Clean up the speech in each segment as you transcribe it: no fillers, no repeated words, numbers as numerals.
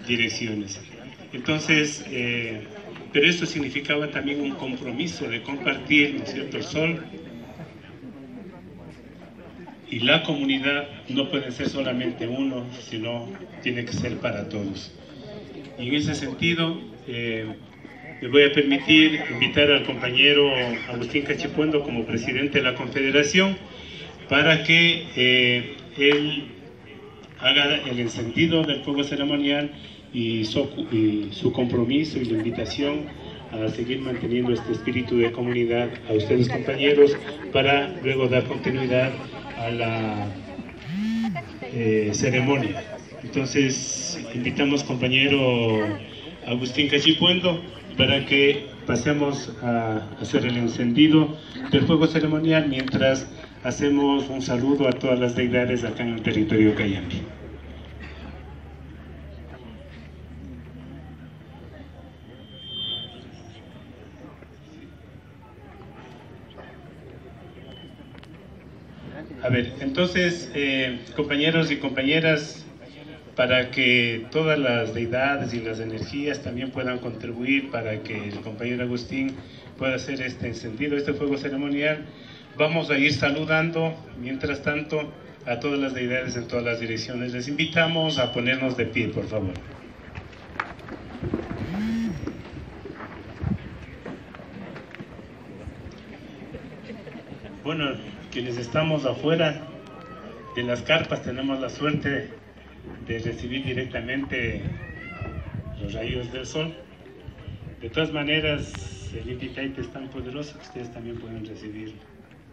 direcciones. Entonces, pero esto significaba también un compromiso de compartir, ¿no es cierto?, el sol y la comunidad no puede ser solamente uno, sino tiene que ser para todos. Y en ese sentido, me voy a permitir invitar al compañero Agustín Cachipuendo como presidente de la Confederación para que él haga el encendido del fuego ceremonial y su compromiso y la invitación a seguir manteniendo este espíritu de comunidad a ustedes, compañeros, para luego dar continuidad a la ceremonia. Entonces, invitamos compañero Agustín Cachipuendo para que pasemos a hacer el encendido del fuego ceremonial mientras hacemos un saludo a todas las deidades acá en el territorio Cayambe. A ver, entonces, compañeros y compañeras, para que todas las deidades y las energías también puedan contribuir para que el compañero Agustín pueda hacer este encendido, este fuego ceremonial, vamos a ir saludando, mientras tanto, a todas las deidades en todas las direcciones. Les invitamos a ponernos de pie, por favor. Bueno, quienes estamos afuera de las carpas tenemos la suerte de recibir directamente los rayos del sol. De todas maneras, el invitante es tan poderoso que ustedes también pueden recibirlo,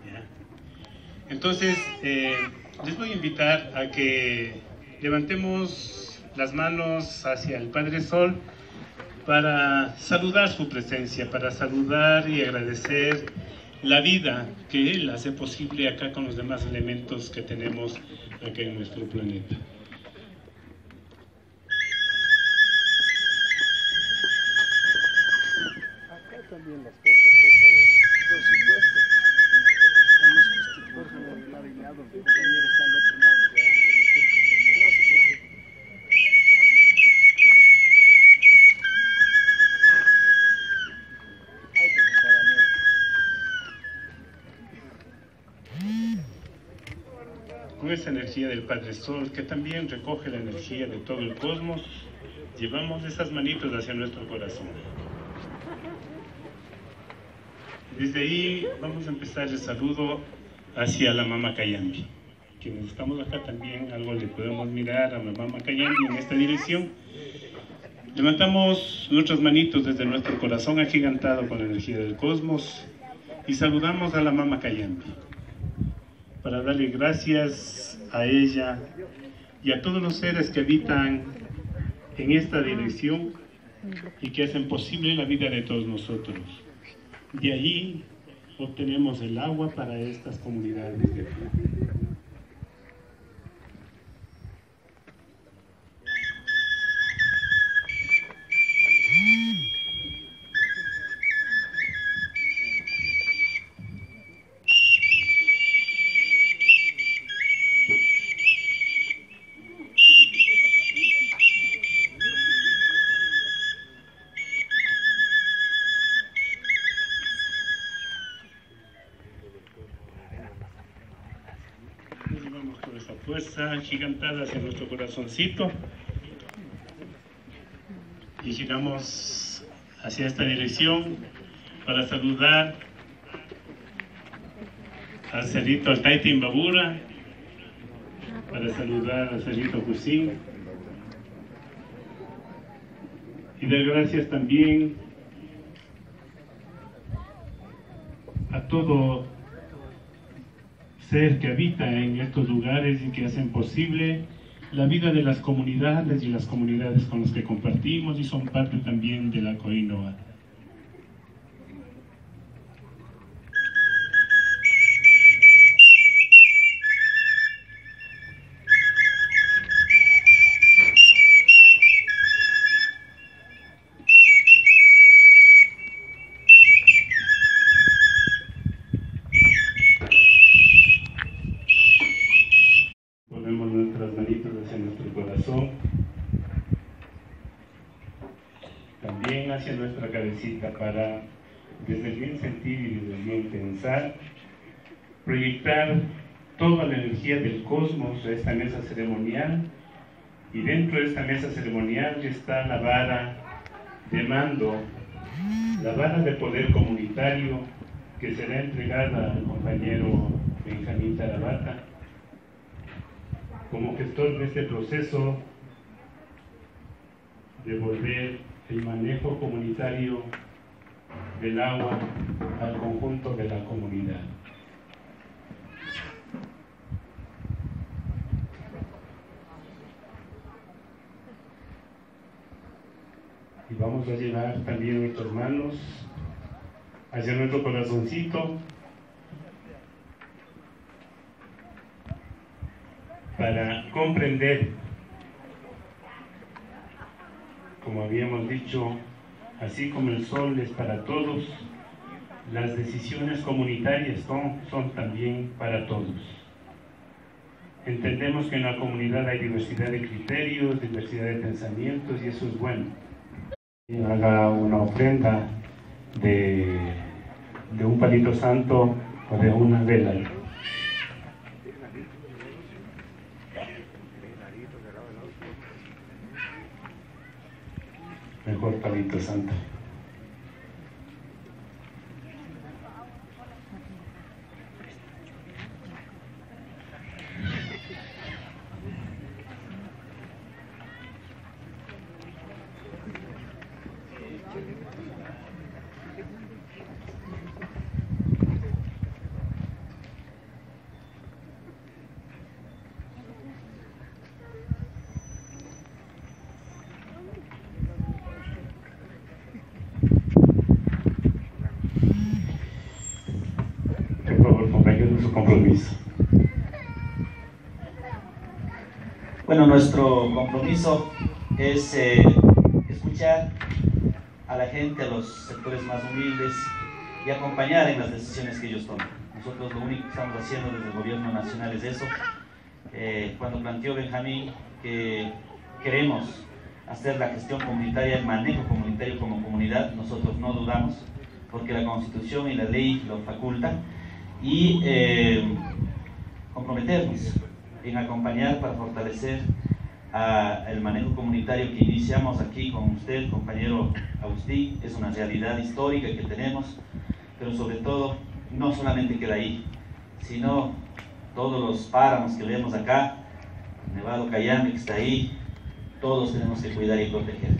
¿ya? Entonces, les voy a invitar a que levantemos las manos hacia el Padre Sol para saludar su presencia, para saludar y agradecer la vida que Él hace posible acá con los demás elementos que tenemos acá en nuestro planeta. Acá también las cosas, por favor. Por supuesto. Estamos justo por el lado y lado. El compañero está al otro lado. Hay que separarme. Con esa energía del Padre Sol, que también recoge la energía de todo el cosmos, llevamos esas manitos hacia nuestro corazón. Desde ahí vamos a empezar el saludo hacia la Mama Cayambe. Quienes estamos acá también algo le podemos mirar a la Mama Cayambe en esta dirección. Levantamos nuestras manitos desde nuestro corazón agigantado con la energía del cosmos y saludamos a la Mama Cayambe para darle gracias a ella y a todos los seres que habitan en esta dirección y que hacen posible la vida de todos nosotros. De allí obtenemos el agua para estas comunidades de aquí. Vamos con esa fuerza gigantada hacia nuestro corazoncito y giramos hacia esta dirección para saludar al cerrito Altaita Imbabura, para saludar al cerrito Cusín y dar gracias también a todo ser que habita en estos lugares y que hacen posible la vida de las comunidades y las comunidades con las que compartimos y son parte también de la Coinoa. Ponemos nuestras manitos hacia nuestro corazón bien hacia nuestra cabecita para, desde el bien sentir y desde el bien pensar, proyectar toda la energía del cosmos a esta mesa ceremonial, y dentro de esta mesa ceremonial está la vara de mando, la vara de poder comunitario que será entregada al compañero Benjamín Tarabata como gestor de este proceso de volver el manejo comunitario del agua al conjunto de la comunidad. Y vamos a llevar también nuestras manos hacia nuestro corazoncito para comprender, como habíamos dicho, así como el sol es para todos, las decisiones comunitarias son también para todos. Entendemos que en la comunidad hay diversidad de criterios, diversidad de pensamientos, y eso es bueno. Haga una ofrenda de un palito santo o de una vela. Mejor palito santo. Por favor, compañeros, su compromiso. Bueno, nuestro compromiso es escuchar a la gente, a los sectores más humildes y acompañar en las decisiones que ellos toman. Nosotros lo único que estamos haciendo desde el gobierno nacional es eso. Cuando planteó Benjamín que queremos hacer la gestión comunitaria, el manejo comunitario como comunidad, nosotros no dudamos, porque la Constitución y la ley lo facultan, y comprometernos en acompañar para fortalecer el manejo comunitario que iniciamos aquí con usted, compañero Agustín. Es una realidad histórica que tenemos, pero sobre todo no solamente queda ahí, sino todos los páramos que vemos acá, Nevado Cayambe que está ahí, todos tenemos que cuidar y proteger,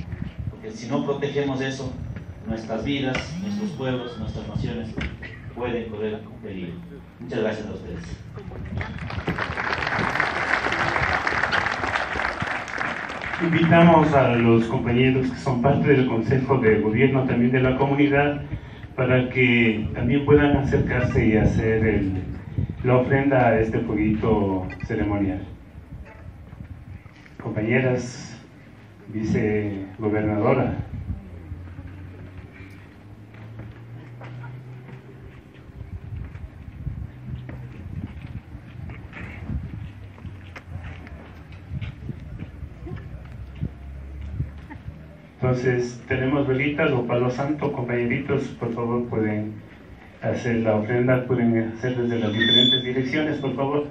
porque si no protegemos eso, nuestras vidas, nuestros pueblos, nuestras naciones pueden correr un peligro. Muchas gracias a ustedes. Invitamos a los compañeros que son parte del Consejo de Gobierno también de la comunidad para que también puedan acercarse y hacer la ofrenda a este fueguito ceremonial. Compañeras, vicegobernadora. Entonces, tenemos velitas o palo santo, compañeritos, por favor pueden hacer la ofrenda, pueden hacer desde las diferentes direcciones, por favor.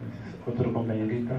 Entonces, otro compañerito.